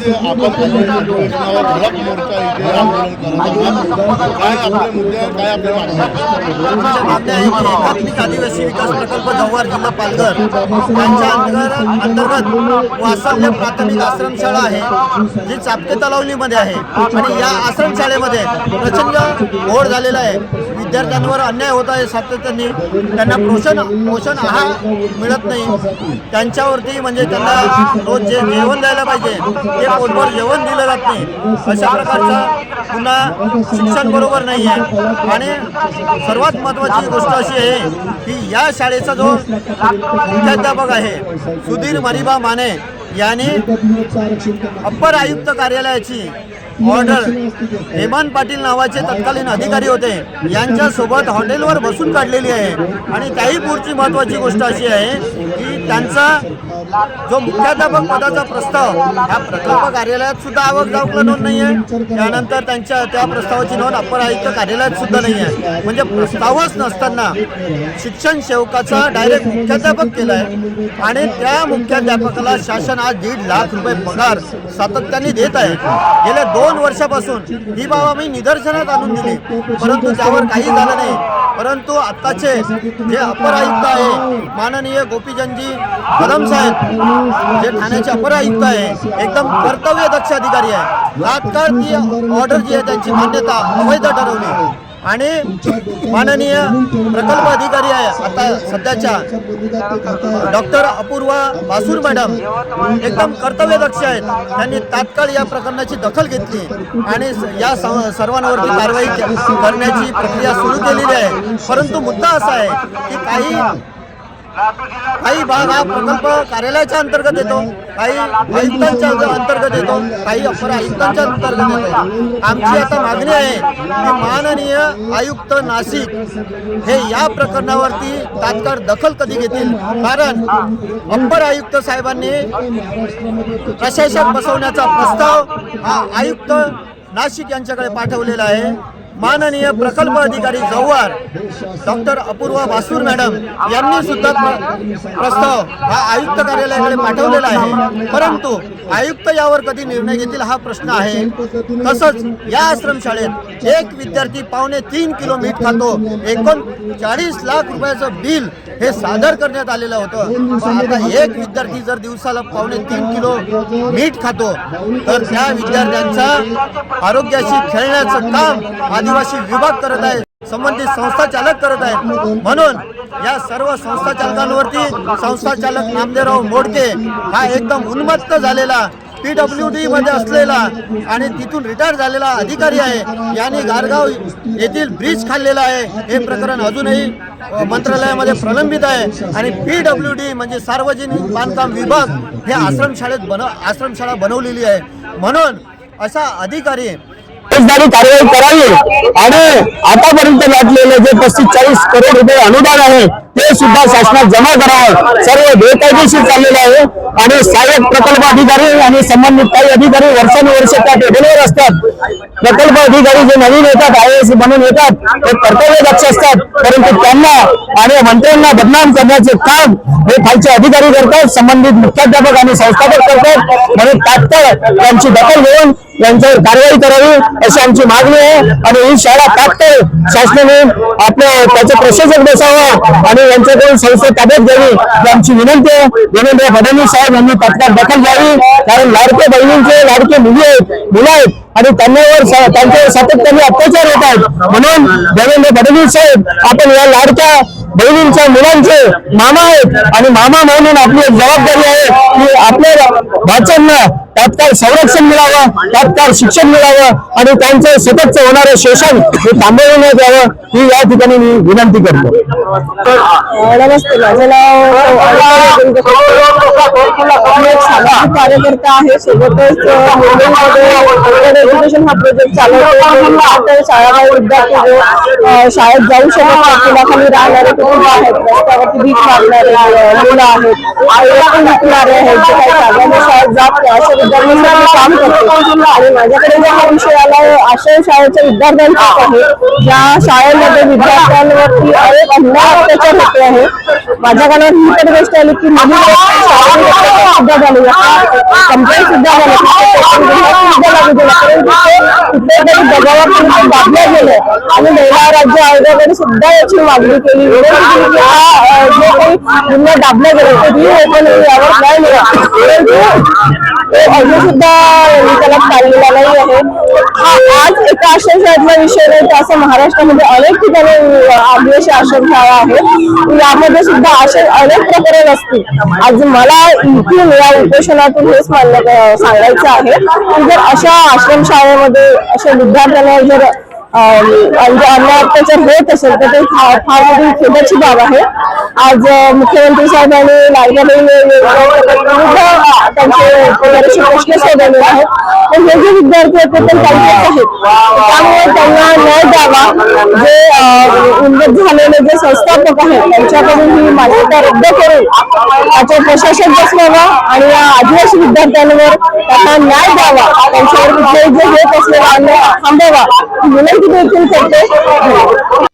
की आपण उपोषणावर झडप मोर्चा इथे आंदोलन करत आहात, काय आपले मुद्दे आहेत, काय आपले मागण्या आहेत? एकात्मिक आदिवासी विकास प्रकल्प जव्हार जिल्हा पालघर यांच्या अंतर्गत वासल्य प्राथमिक आश्रमशाळा आहे जी चापके तलावलीमध्ये आहे आणि या आश्रमशाळेमध्ये प्रचंड ओढ झालेला आहे। विद्यार्थ्यांवर अन्याय होत आहे सातत्याने, त्यांना पोषण आहार मिळत नाही, त्यांच्यावरती म्हणजे त्यांना रोज जे जेवण द्यायला पाहिजे ते पोटभर जेवण दिलं जात नाही, अशा प्रकारचा पुन्हा शिक्षण बरोबर नाही आहे। आणि सर्वात महत्त्वाची गोष्ट अशी आहे की या शाळेचा जो मुख्याध्यापक आहे सुधीर मरिबा माने याने अप्पर आयुक्त कार्यालयाची ऑर्डर हेमंत पाटील नावाचे तत्कालीन अधिकारी होते यांच्यासोबत हॉटेलवर बसून काढलेली आहे। आणि त्याही पुढची महत्त्वाची गोष्ट अशी आहे की त्यांचा जो मुख्याध्यापक पदाचा प्रस्ताव ह्या प्रकल्प कार्यालयात सुद्धा आवक जावकला नोंद नाही आहे, त्यानंतर त्या प्रस्तावाची नोंद अप्पर आयुक्त कार्यालयात सुद्धा नाही आहे। म्हणजे प्रस्तावच नसताना शिक्षण सेवकाचा डायरेक्ट मुख्याध्यापक केला आहे आणि त्या मुख्याध्यापकाला शासन आज 1.5 लाख रुपये पगार सातत्याने देत आहे। गेल्या 2 वर्षापासून ही बाब आम्ही निदर्शनात आणून दिली, परंतु त्यावर काही झालं नाही। परंतु आत्ताचे जे अप्पर आयुक्त आहे माननीय गोपीचंदजी कदम साहेब, जे ठाण्याचे अप्पर आयुक्त आहे, एकदम कर्तव्यदक्ष अधिकारी आहे। तात्काळ ती ऑर्डर जी आहे त्यांची मान्यता अवैध ठरवली आणि माननीय प्रकल्प अधिकारी आहे आता सध्याच्या डॉक्टर अपूर्वा बासूर मॅडम एकदम कर्तव्यदक्ष आहेत, त्यांनी तात्काळ या प्रकरणाची दखल घेतली आणि या सर्वांवरती कारवाई करण्याची प्रक्रिया सुरू केलेली आहे। परंतु मुद्दा असा आहे की काही भाग हा प्रकल्प कार्यालयाच्या अंतर्गत येतो, काही आयुक्तांच्या अंतर्गत येतो, काही अप्पर आयुक्तांच्या अंतर्गत येतो। आमची आता मागणी आहे की माननीय आयुक्त नाशिक हे या प्रकरणावरती तात्काळ दखल कधी घेतील, कारण अप्पर आयुक्त साहेबांनी प्रशासक बसवण्याचा प्रस्ताव हा आयुक्त नाशिक यांच्याकडे पाठवलेला आहे। माननीय प्रकल्प अधिकारी जव्हार डॉक्टर अपूर्वा बासूर मॅडम यांनी सुद्धा प्रस्ताव हा आयुक्त कार्यालयाकडे पाठवलेला आहे, परंतु आयुक्त यावर कधी निर्णय घेतील हा प्रश्न आहे। तसंच या आश्रमशाळेत एक विद्यार्थी 3.25 किलो मीठ खातो, 39 लाख रुपयाचं बिल हे सादर करण्यात आलेलं होतं। आता एक विद्यार्थी जर दिवसाला 3.25 किलो मीठ खातो तर त्या विद्यार्थ्यांच्या आरोग्याशी खेळण्याचं काम आदिवासी विभाग करत आहे, संबंधित संस्था चालक करत आहेत। म्हणून या सर्व संस्था चालकांवरती संस्था चालक नामदेवराव मोडके हा एकदम उन्मत्त झालेला PWD मध्ये असलेला आणि तिथून रिटायर झालेला अधिकारी आहे, यांनी गारगाव येथील ब्रिज खाल्लेला आहे। हे प्रकरण अजूनही मंत्रालयामध्ये प्रलंबित आहे आणि PWD म्हणजे सार्वजनिक बांधकाम विभाग हे आश्रमशाळा बनवलेली आहे। म्हणून असा अधिकारी कारवाई करावी आणि आतापर्यंत लाटलेले जे 35-40 करोड रुपये अनुदान आहे ते सुद्धा शासनात जमा करावं। सर्व बेकायदेशीर चाललेलं आहे आणि सहाय्यक प्रकल्प अधिकारी आणि संबंधित काही अधिकारी वर्षानुवर्ष त्या टेबलवर असतात। प्रकल्प अधिकारी जे नवीन येतात IAS बनून येतात ते कर्तव्यदक्ष असतात, परंतु त्यांना आणि मंत्र्यांना बदनाम करण्याचे काम हे खालचे अधिकारी करतात, संबंधित मुख्याध्यापक आणि संस्थापक करतात। म्हणून तात्काळ त्यांची दखल घेऊन यांच्यावर कारवाई करावी अशी आमची मागणी आहे आणि ही शाळा तात्काळ शासनाने त्याचे प्रशासक बसावं आणि यांच्याकडून संस्था ताब्यात घ्यावी ही आमची विनंती आहे। देवेंद्र फडणवीस साहेब यांनी तात्काळ दखल घ्यावी, कारण लाडके बहिणींचे लाडके मुलं आहेत आणि त्यांच्यावर सातत्याने अत्याचार होत आहेत। म्हणून देवेंद्र फडणवीस साहेब आपण या लाडक्या बहिणींच्या मुलांचे मामा आहेत आणि मामा म्हणून आपली एक जबाबदारी आहे की आपल्या भाच्यांना तात्काळ संरक्षण मिळावं, तात्काळ शिक्षण मिळावं आणि त्यांचं सततचं होणारं शोषण हे थांबवण्यात यावं ही या ठिकाणी मी विनंती करतो। नमस्ते, माझं नाव सामाजिक कार्यकर्ता आहे, सोबतच मुंबईमध्ये एज्युकेशन हा प्रोजेक्ट चालवतो। शाळा विद्यार्थी शाळेत जाऊ शकत नाही, पुलाखाली राहणारे कुटुंब आहेत, रस्त्यावरती भीक मागणारे मुलं आहेत, विकणारे आहेत, जे काही कागदाने शाळेत जात नाही अशा विद्यार्थ्यांसाठी काम करतो। आणि माझ्याकडे जो हा विषय आला आश्रम शाळेच्या विद्यार्थ्यांचाच आहे, ज्या शाळेमध्ये विद्यार्थ्यांवर मुलांवरती अनेक अन्याय अत्याचार होते आहे. माझ्या कानावर ही पण गोष्ट आली की सुद्धा झाली, कंप्लेंट सुद्धा झाली, सुद्धा लागू दिला, परंतु ते कुठेतरी दबावाखाली दाबल्या गेले आणि महिला राज्य आयोगाकडे सुद्धा याची मागणी केली. जे काही गुन्हे दाबले गेले तरी यावर न्याय मिळाला, परंतु तो अजून सुद्धा त्याला काढलेला नाही आहे. हा आज एका आश्रमशाळेतला विषय नाही, तर असं महाराष्ट्रामध्ये अनेक ठिकाणी आदिवासी आश्रमशाळा आहेत. यामध्ये सुद्धा असे अनेक प्रकरण असतील. आज मला इथून या उपोषणातून हेच सांगायचं आहे की जर अशा आश्रमशाळेमध्ये अशा विद्यार्थ्यांना जर अन्याय अत्याचार होत असेल तर ते फार मोठी खेदाची बाब आहे. आज मुख्यमंत्री साहेबांनी लाडक्या बहीण त्यांचे बरेचसे प्रश्न सोडवलेले आहेत, पण हे जे विद्यार्थी आहेत ते पण त्यांचेच आहेत. त्यामुळे त्यांना न्याय द्यावा. जे उल्लेख झालेले जे संस्थापक आहेत त्यांच्याकडून ही मान्यता रद्द करून त्याचे प्रशासन बसवावा आणि या आदिवासी विद्यार्थ्यांवर त्यांना न्याय द्यावा. त्यांच्यावर कुठेही जे होत असलेला अन्याय थांबवा ही विनंती देखील करते.